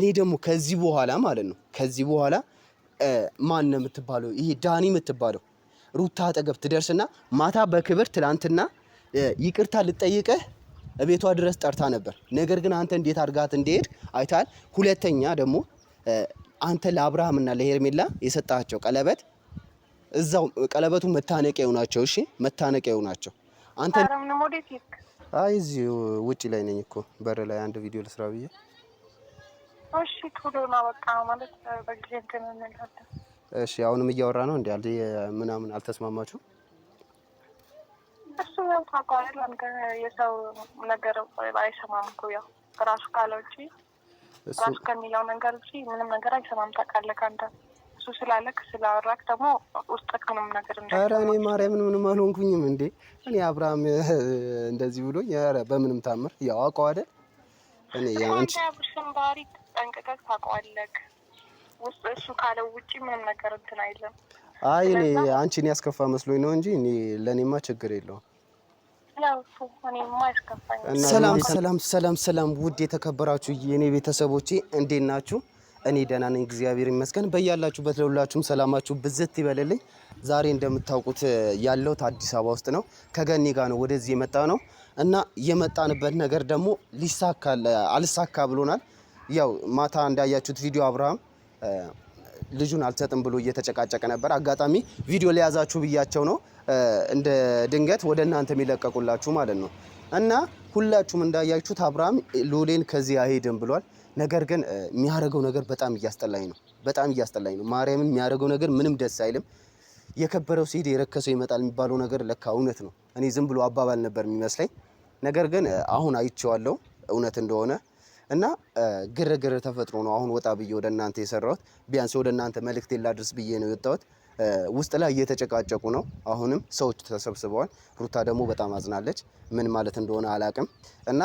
እኔ ደግሞ ከዚህ በኋላ ማለት ነው ከዚህ በኋላ ማን ነው የምትባለው ይሄ ዳኒ የምትባለው ሩታ አጠገብ ትደርስና ማታ በክብር ትላንትና ይቅርታ ልጠይቅህ ቤቷ ድረስ ጠርታ ነበር። ነገር ግን አንተ እንዴት አድርጋት እንደሄድ አይታል። ሁለተኛ ደግሞ አንተ ለአብርሃምና ለሄርሜላ የሰጣቸው ቀለበት እዛው ቀለበቱ መታነቂያው ናቸው። እሺ መታነቂያው ናቸው። አንተ አይ እዚህ ውጪ ላይ ነኝ እኮ በር ላይ አንድ ቪዲዮ ልስራ ብዬ። እሺ ቶሎና በቃ ማለት በጊዜ እንትን እንላለን። እሺ አሁንም እያወራ ነው እንዴ? ምናምን አልተስማማችሁ? እሱ ያው ታውቃለህ አንተ የሰው ነገር አይሰማም እኮ ያው ራሱ ካለ ውጪ ራሱ ከሚለው ነገር ውጪ ምንም ነገር አይሰማም። ታውቃለህ አንተ እሱ ስላለክ ስላወራክ ደግሞ ውስጥክ ምንም ነገር እንደዚህ። ኧረ እኔ ማርያምን ምንም አልሆንኩኝም እንዴ። እኔ አብርሃም እንደዚህ ብሎኝ ኧረ በምንም ታምር ያው አውቀው አይደል እኔ ያንቺ ባህሪ ጠንቅቀህ ታውቀዋለህ። ውስጥ እሱ ካለው ውጪ ምንም ነገር እንትን አይልም። አይ እኔ አንቺን ያስከፋ መስሎኝ ነው እንጂ እኔ ለኔማ ችግር የለውም። ሰላም ውድ የተከበራችሁ የኔ ቤተሰቦቼ እንዴት ናችሁ? እኔ ደህና ነኝ እግዚአብሔር ይመስገን። በያላችሁበት ለሁላችሁም ሰላማችሁ ብዝት ይበልልኝ። ዛሬ እንደምታውቁት ያለሁት አዲስ አበባ ውስጥ ነው። ከገኒ ጋር ነው ወደዚህ የመጣ ነው እና የመጣንበት ነገር ደግሞ አልሳካ ብሎናል። ያው ማታ እንዳያችሁት ቪዲዮ አብርሃም ልጁን አልሰጥም ብሎ እየተጨቃጨቀ ነበር። አጋጣሚ ቪዲዮ ሊያዛችሁ ብያቸው ነው እንደ ድንገት ወደ እናንተ የሚለቀቁላችሁ ማለት ነው። እና ሁላችሁም እንዳያችሁት አብርሃም ሎሌን ከዚህ አይሄድም ብሏል። ነገር ግን የሚያደርገው ነገር በጣም እያስጠላኝ ነው። ማርያምን የሚያደርገው ነገር ምንም ደስ አይልም። የከበረው ሲሄድ የረከሰው ይመጣል የሚባለው ነገር ለካ እውነት ነው። እኔ ዝም ብሎ አባባል ነበር የሚመስለኝ። ነገር ግን አሁን አይቼዋለሁ እውነት እንደሆነ እና ግርግር ተፈጥሮ ነው አሁን ወጣ ብዬ ወደ እናንተ የሰራሁት። ቢያንስ ወደ እናንተ መልእክት ላድርስ ብዬ ነው የወጣሁት። ውስጥ ላይ እየተጨቃጨቁ ነው። አሁንም ሰዎች ተሰብስበዋል። ሩታ ደግሞ በጣም አዝናለች። ምን ማለት እንደሆነ አላቅም። እና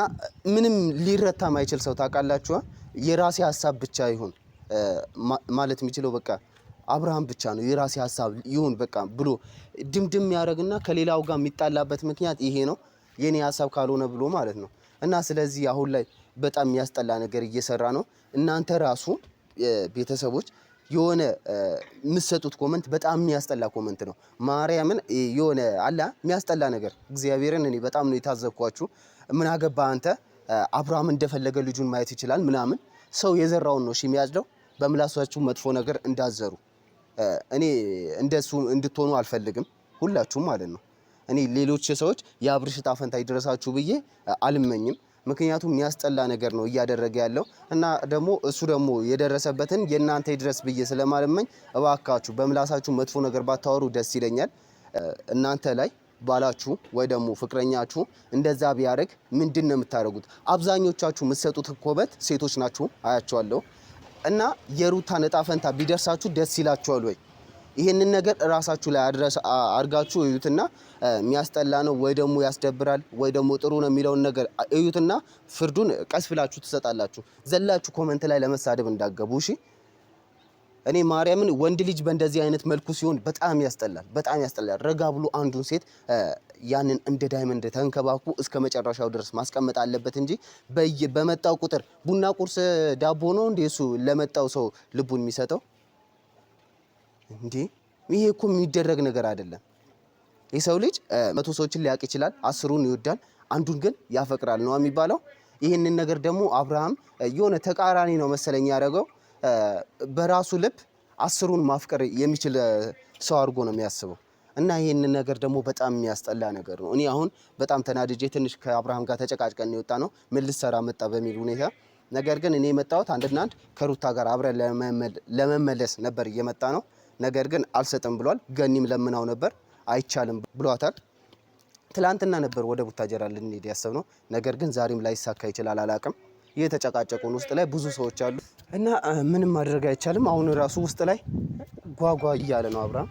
ምንም ሊረታ ማይችል ሰው ታውቃላችሁ። የራሴ ሀሳብ ብቻ ይሁን ማለት የሚችለው በቃ አብርሃም ብቻ ነው። የራሴ ሀሳብ ይሁን በቃ ብሎ ድምድም ያደርግና ከሌላው ጋር የሚጣላበት ምክንያት ይሄ ነው የኔ ሀሳብ ካልሆነ ብሎ ማለት ነው። እና ስለዚህ አሁን ላይ በጣም የሚያስጠላ ነገር እየሰራ ነው። እናንተ ራሱ ቤተሰቦች የሆነ የምትሰጡት ኮመንት በጣም የሚያስጠላ ኮመንት ነው። ማርያምን የሆነ አላ የሚያስጠላ ነገር እግዚአብሔርን እኔ በጣም ነው የታዘብኳችሁ። ምን አገባ አንተ አብርሃም እንደፈለገ ልጁን ማየት ይችላል ምናምን። ሰው የዘራውን ነው የሚያጭደው። በምላሳችሁ መጥፎ ነገር እንዳዘሩ እኔ እንደሱ እንድትሆኑ አልፈልግም ሁላችሁም ማለት ነው። እኔ ሌሎች ሰዎች የአብርሽ ዕጣ ፈንታ ይድረሳችሁ ብዬ አልመኝም። ምክንያቱም የሚያስጠላ ነገር ነው እያደረገ ያለው እና ደግሞ እሱ ደግሞ የደረሰበትን የእናንተ ይድረስ ብዬ ስለማልመኝ እባካችሁ በምላሳችሁ መጥፎ ነገር ባታወሩ ደስ ይለኛል። እናንተ ላይ ባላችሁ ወይ ደግሞ ፍቅረኛችሁ እንደዛ ቢያደርግ ምንድን ነው የምታደርጉት? አብዛኞቻችሁ የምትሰጡት ኮበት ሴቶች ናችሁ አያቸዋለሁ። እና የሩታን ዕጣ ፈንታ ቢደርሳችሁ ደስ ይላችኋል ወይ? ይሄንን ነገር ራሳችሁ ላይ አድርጋችሁ እዩትና የሚያስጠላ ነው ወይ ደግሞ ያስደብራል ወይ ደግሞ ጥሩ ነው የሚለውን ነገር እዩትና ፍርዱን ቀስ ብላችሁ ትሰጣላችሁ። ዘላችሁ ኮመንት ላይ ለመሳደብ እንዳገቡ እሺ። እኔ ማርያምን ወንድ ልጅ በእንደዚህ አይነት መልኩ ሲሆን በጣም ያስጠላል። ረጋ ብሎ አንዱን ሴት ያንን እንደ ዳይመንድ ተንከባክቦ እስከ መጨረሻው ድረስ ማስቀመጥ አለበት እንጂ በመጣው ቁጥር ቡና ቁርስ ዳቦ ነው እንዴ እሱ ለመጣው ሰው ልቡን የሚሰጠው እንዴ? ይሄ እኮ የሚደረግ ነገር አይደለም። የሰው ልጅ 100 ሰዎችን ሊያውቅ ይችላል፣ 10ሩን ይወዳል፣ አንዱን ግን ያፈቅራል ነው የሚባለው። ይሄንን ነገር ደግሞ አብርሃም የሆነ ተቃራኒ ነው መሰለኝ ያደረገው። በራሱ ልብ 10ሩን ማፍቀር የሚችል ሰው አድርጎ ነው የሚያስበው። እና ይሄንን ነገር ደግሞ በጣም የሚያስጠላ ነገር ነው። እኔ አሁን በጣም ተናድጄ ትንሽ ከአብርሃም ጋር ተጨቃጭቀን ነው የወጣ ነው ምን ልሰራ መጣ በሚል ሁኔታ። ነገር ግን እኔ የመጣሁት አንድና አንድ ከሩታ ጋር አብረን ለመመለስ ነበር እየመጣ ነው። ነገር ግን አልሰጥም ብሏል። ገኒም ለምናው ነበር አይቻልም ብሏታል። ትላንትና ነበር ወደ ቡታጀራ ልንሄድ ያሰብነው። ነገር ግን ዛሬም ላይሳካ ይችላል አላቅም። የተጨቃጨቁን ውስጥ ላይ ብዙ ሰዎች አሉ እና ምንም ማድረግ አይቻልም። አሁን ራሱ ውስጥ ላይ ጓጓ እያለ ነው አብርሃም።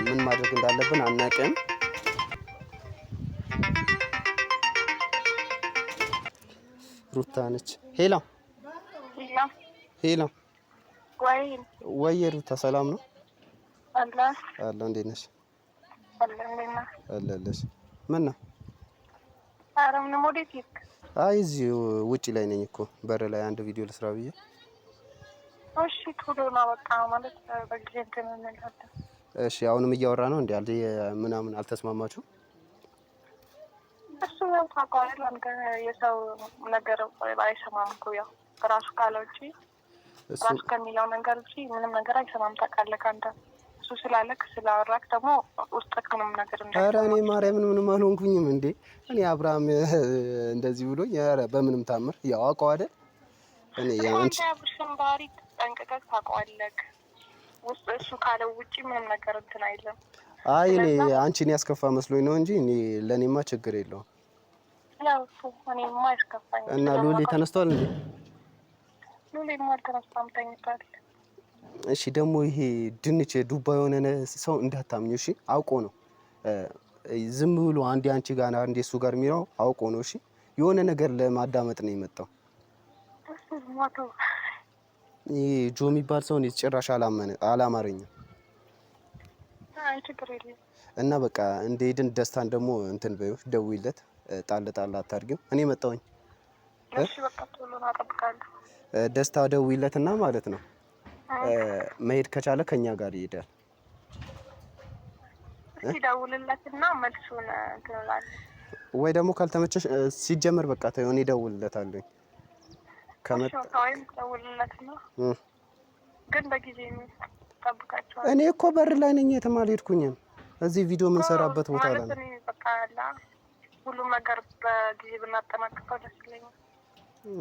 ምን ማድረግ እንዳለብን አናቅም። ሩታ ነች። ሄላ ወይ ሩታ ሰላም ነው? አለ እንዴት ነሽ? አለለሽ ምን ነው? አረም ነው ሞዴት ይክ አይ እዚህ ውጪ ላይ ነኝ እኮ በር ላይ አንድ ቪዲዮ ልስራ ብዬ። እሺ ቶሎ ና በቃ ማለት በጊዜ እንትን እንላለን። እሺ አሁንም እያወራ ነው እንዴ? ምናምን አልተስማማችሁ? እሱ ያው ታውቀዋለህ አንተ የሰው ነገር አይሰማም እኮ ያው ራሱ ካለ ውጪ ራሱ ከሚለው ነገር ውጪ ምንም ነገር አይሰማም። ታውቃለህ አንተ እሱ ስላለክ ስላወራክ ደግሞ ውስጥክ ምንም ነገር እንዳይሰማ። ኧረ እኔ ማርያምን ምንም አልሆንኩኝም እንዴ። እኔ አብርሃም እንደዚህ ብሎኝ ኧረ በምንም ታምር ያው አውቀው አይደል እኔ ያንቺ አብሽን ባህሪ ጠንቅቀህ ታውቀዋለህ። ውስጥ እሱ ካለ ውጪ ምንም ነገር እንትን አይልም። አይ እኔ አንቺን ያስከፋ መስሎኝ ነው እንጂ እኔ ለኔማ ችግር የለውም። ያው እኔማ ያስከፋኝ እና ሉሊ ተነስቷል እንዴ? ሉሊማ አልተነሳም ተኝቷል። እሺ ደግሞ ይሄ ድንች ዱባ የሆነ ሰው እንዳታምኙ እሺ። አውቆ ነው ዝም ብሎ አንዴ አንቺ ጋር አንዴ እሱ ጋር የሚለው አውቆ ነው እሺ። የሆነ ነገር ለማዳመጥ ነው የመጣው። ይሄ ጆ የሚባል ሰው ነው ጭራሽ አላማረኝም። እና በቃ እንደ ሄድን ደስታን ደግሞ እንትን በይው ደውይለት፣ ጣል ጣል አታርጊው። እኔ መጣሁኝ። እሺ በቃ ቶሎ ነው አጠብቃለሁ። ደስታ ደውይለትና ማለት ነው መሄድ ከቻለ ከኛ ጋር ይሄዳል። እሺ ደውልለትና መልሱን ትላለህ ወይ ደግሞ ካልተመቸሽ ሲጀመር በቃ ተይው፣ እኔ ደውልለታለሁ። ከመጣሁኝ ደውልለትና ግን በጊዜ ጠብቃቸው። እኔ እኮ በር ላይ ነኝ፣ የትም አልሄድኩኝም። እዚህ ቪዲዮ የምንሰራበት ቦታ ላይ ነው። በቃ ሁሉም ነገር በጊዜ ብናጠናቅቀው ደስ ይለኛል።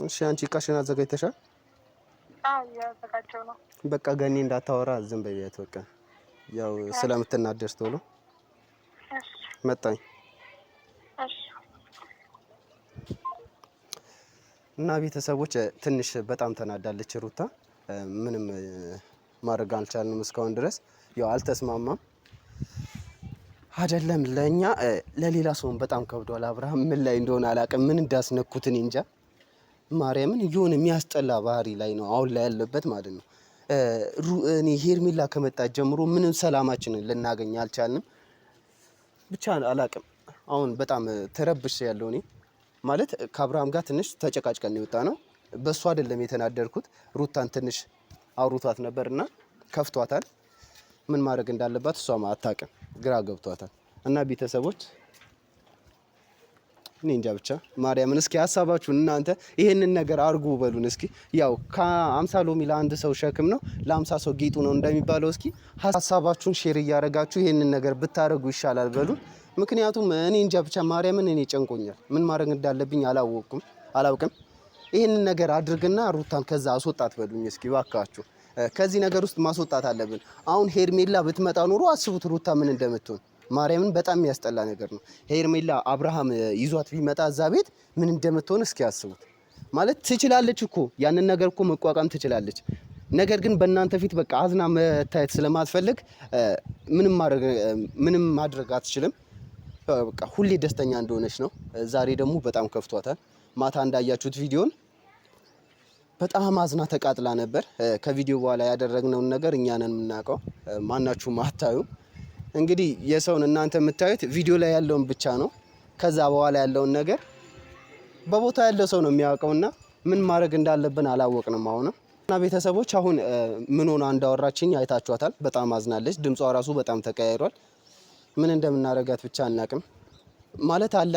እሺ አንቺ እቃሽን አዘጋጅተሻል? አዎ ያዘጋጀው ነው። በቃ ገኒ እንዳታወራ ዝም በይያት በቃ ያው ስለምትናደር ቶሎ። እሺ መጣኝ። እሺ እና ቤተሰቦች ትንሽ በጣም ተናዳለች ሩታ። ምንም ማድረግ አልቻልንም እስካሁን ድረስ ያው አልተስማማም። አይደለም ለኛ ለሌላ ሰውም በጣም ከብዷል። አብርሃም ምን ላይ እንደሆነ አላውቅም፣ ምን እንዳስነኩት እኔ እንጃ። ማርያምን የሆነ የሚያስጠላ ባህሪ ላይ ነው አሁን ላይ ያለበት ማለት ነው። እኔ ሄርሜላ ከመጣች ጀምሮ ምንም ሰላማችንን ልናገኝ አልቻልንም። ብቻ አላውቅም። አሁን በጣም ተረብሽ ያለው እኔ ማለት ከአብርሃም ጋር ትንሽ ተጨቃጭቀን የወጣ ነው። በሱ አይደለም የተናደርኩት። ሩታን ትንሽ አውሩቷት ነበርና ከፍቷታል። ምን ማድረግ እንዳለባት እሷም አታውቅም፣ ግራ ገብቷታል። እና ቤተሰቦች እኔ እንጃ ብቻ ማርያምን እስኪ ሀሳባችሁን እናንተ ይሄንን ነገር አርጉ በሉን እስኪ። ያው ከ50 ሎሚ ለአንድ ሰው ሸክም ነው፣ ለ50 ሰው ጌጡ ነው እንደሚባለው። እስኪ ሀሳባችሁን ሼር እያደረጋችሁ ይሄንን ነገር ብታረጉ ይሻላል በሉን። ምክንያቱም እኔ እንጃ ብቻ ማርያምን እኔ ጨንቆኛል። ምን ማድረግ እንዳለብኝ አላውቅም። ይሄንን ነገር አድርግና ሩታን ከዛ አስወጣት በሉኝ እስኪ ባካችሁ። ከዚህ ነገር ውስጥ ማስወጣት አለብን። አሁን ሄርሜላ ብትመጣ ኖሮ አስቡት ሩታ ምን እንደምትሆን። ማርያምን በጣም የሚያስጠላ ነገር ነው። ሄርሜላ አብርሃም ይዟት ቢመጣ እዛ ቤት ምን እንደምትሆን እስኪ አስቡት። ማለት ትችላለች እኮ ያንን ነገር እኮ መቋቋም ትችላለች። ነገር ግን በእናንተ ፊት በቃ አዝና መታየት ስለማትፈልግ ምንም ማድረግ አትችልም። በቃ ሁሌ ደስተኛ እንደሆነች ነው። ዛሬ ደግሞ በጣም ከፍቷታል። ማታ እንዳያችሁት ቪዲዮን በጣም አዝና ተቃጥላ ነበር። ከቪዲዮ በኋላ ያደረግነውን ነገር እኛ ነን የምናውቀው፣ ማናችሁም አታዩም። እንግዲህ የሰውን እናንተ የምታዩት ቪዲዮ ላይ ያለውን ብቻ ነው። ከዛ በኋላ ያለውን ነገር በቦታ ያለው ሰው ነው የሚያውቀውና ምን ማድረግ እንዳለብን አላወቅንም አሁንም። እና ቤተሰቦች አሁን ምን ሆና እንዳወራችኝ አይታችኋታል። በጣም አዝናለች። ድምጿ ራሱ በጣም ተቀያይሯል። ምን እንደምናረጋት ብቻ አናቅም። ማለት አላ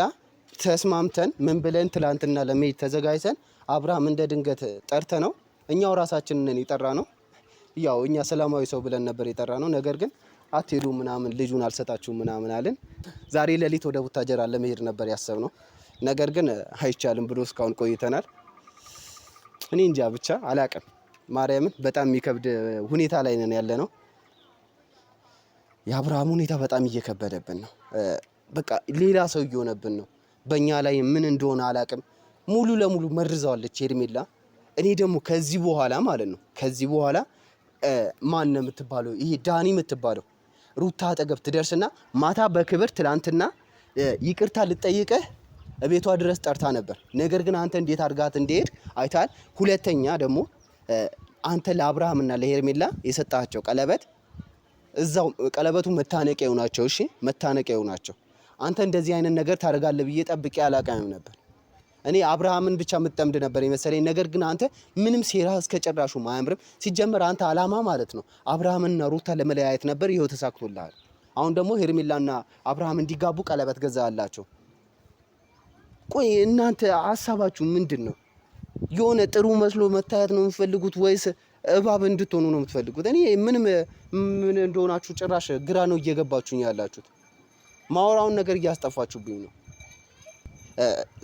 ተስማምተን ምን ብለን ትላንትና ለመሄድ ተዘጋጅተን አብርሃም እንደ ድንገት ጠርተ ነው እኛው ራሳችንን የጠራ ነው። ያው እኛ ሰላማዊ ሰው ብለን ነበር የጠራ ነው። ነገር ግን አትሄዱ ምናምን ልጁን አልሰጣችሁ ምናምን አለን። ዛሬ ሌሊት ወደ ቡታጀራ ለመሄድ ነበር ያሰብነው። ነገር ግን አይቻልም ብሎ እስካሁን ቆይተናል። እኔ እንጃ ብቻ አላቅም። ማርያምን በጣም የሚከብድ ሁኔታ ላይ ነን ያለ ነው። የአብርሃም ሁኔታ በጣም እየከበደብን ነው። በቃ ሌላ ሰው እየሆነብን ነው። በእኛ ላይ ምን እንደሆነ አላቅም። ሙሉ ለሙሉ መርዛዋለች ሄርሜላ። እኔ ደግሞ ከዚህ በኋላ ማለት ነው ከዚህ በኋላ ማን ነው የምትባለው ይሄ ዳኒ የምትባለው ሩታ አጠገብ ትደርስና ማታ በክብር ትላንትና ይቅርታ ልጠይቅህ ቤቷ ድረስ ጠርታ ነበር። ነገር ግን አንተ እንዴት አድርጋት እንደሄድ አይታል። ሁለተኛ ደግሞ አንተ ለአብርሃምና ለሄርሜላ የሰጣቸው ቀለበት እዛው ቀለበቱ መታነቂያው ናቸው። እሺ መታነቂያው ናቸው። አንተ እንደዚህ አይነት ነገር ታደርጋለህ ብዬ ጠብቄ አላውቅም ነበር። እኔ አብርሃምን ብቻ የምትጠምድ ነበር የመሰለኝ። ነገር ግን አንተ ምንም ሴራ እስከ ጭራሹ አያምርም። ሲጀመር አንተ አላማ ማለት ነው አብርሃምንና ሩታ ለመለያየት ነበር። ይኸው ተሳክቶልሃል። አሁን ደግሞ ሄርሜላና አብርሃም እንዲጋቡ ቀለበት ገዛላቸው። ቆይ እናንተ ሀሳባችሁ ምንድን ነው? የሆነ ጥሩ መስሎ መታየት ነው የምትፈልጉት ወይስ እባብ እንድትሆኑ ነው የምትፈልጉት? እኔ ምን እንደሆናችሁ ጭራሽ ግራ ነው እየገባችሁኝ ያላችሁት። ማወራውን ነገር እያስጠፋችሁብኝ ነው።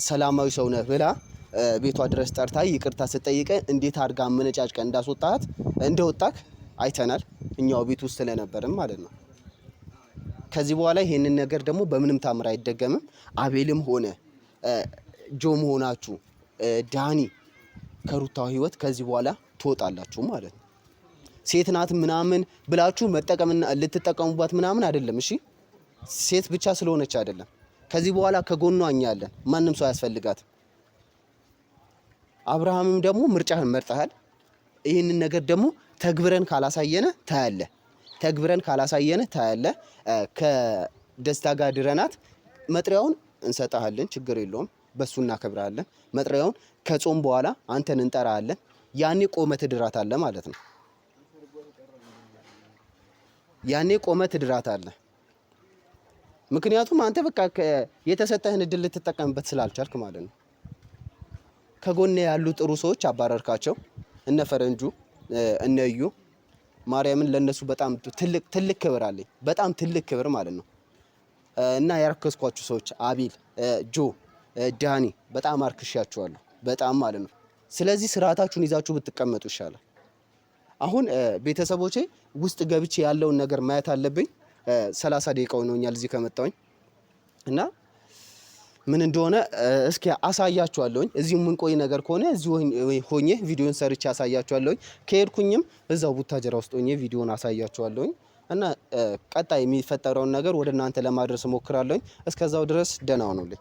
ሰላማዊ ሰው ነህ ብላ ቤቷ ድረስ ጠርታ ይቅርታ ስጠይቀ እንዴት አድርጋ አመነጫጭቀ እንዳስወጣት እንደወጣክ አይተናል። እኛው ቤት ውስጥ ስለነበርም ማለት ነው። ከዚህ በኋላ ይሄንን ነገር ደግሞ በምንም ታምር አይደገምም። አቤልም ሆነ ጆም ሆናችሁ ዳኒ ከሩታ ህይወት ከዚህ በኋላ ትወጣላችሁ ማለት ነው። ሴት ናት ምናምን ብላችሁ መጠቀምና ልትጠቀሙባት ምናምን አይደለም። እሺ ሴት ብቻ ስለሆነች አይደለም። ከዚህ በኋላ ከጎኗ እኛ አለን። ማንም ሰው ያስፈልጋት። አብርሃምም ደግሞ ምርጫህን መርጠሃል። ይህንን ነገር ደግሞ ተግብረን ካላሳየነ ታያለ። ከደስታ ጋር ድረናት መጥሪያውን እንሰጣለን። ችግር የለውም። በሱ እናከብራለን። መጥሪያውን ከጾም በኋላ አንተን እንጠራለን። ያኔ ቆመ ትድራታለህ ማለት ነው። ምክንያቱም አንተ በቃ የተሰጠህን እድል ልትጠቀምበት ስላልቻልክ ማለት ነው። ከጎኔ ያሉ ጥሩ ሰዎች አባረርካቸው። እነ ፈረንጁ እነ እዩ ማርያምን ለነሱ በጣም ትልቅ ክብር አለኝ። በጣም ትልቅ ክብር ማለት ነው። እና ያረከስኳችሁ ሰዎች አቤል፣ ጆ፣ ዳኒ በጣም አርክሻችኋለሁ። በጣም ማለት ነው። ስለዚህ ስርዓታችሁን ይዛችሁ ብትቀመጡ ይሻላል። አሁን ቤተሰቦቼ ውስጥ ገብቼ ያለውን ነገር ማየት አለብኝ። 30 ደቂቃ ሆኖኛል እዚህ ከመጣሁኝ እና ምን እንደሆነ እስኪ አሳያችኋለሁኝ። እዚሁ ምን ቆይ ነገር ከሆነ እዚሁ ሆኜ ቪዲዮን ሰርቼ አሳያችኋለሁኝ። ከሄድኩኝም እዛው ቡታጀራ ውስጥ ሆኜ ቪዲዮን አሳያችኋለሁኝ እና ቀጣይ የሚፈጠረውን ነገር ወደ እናንተ ለማድረስ እሞክራለሁኝ። እስከዛው ድረስ ደህና ሁኑልኝ።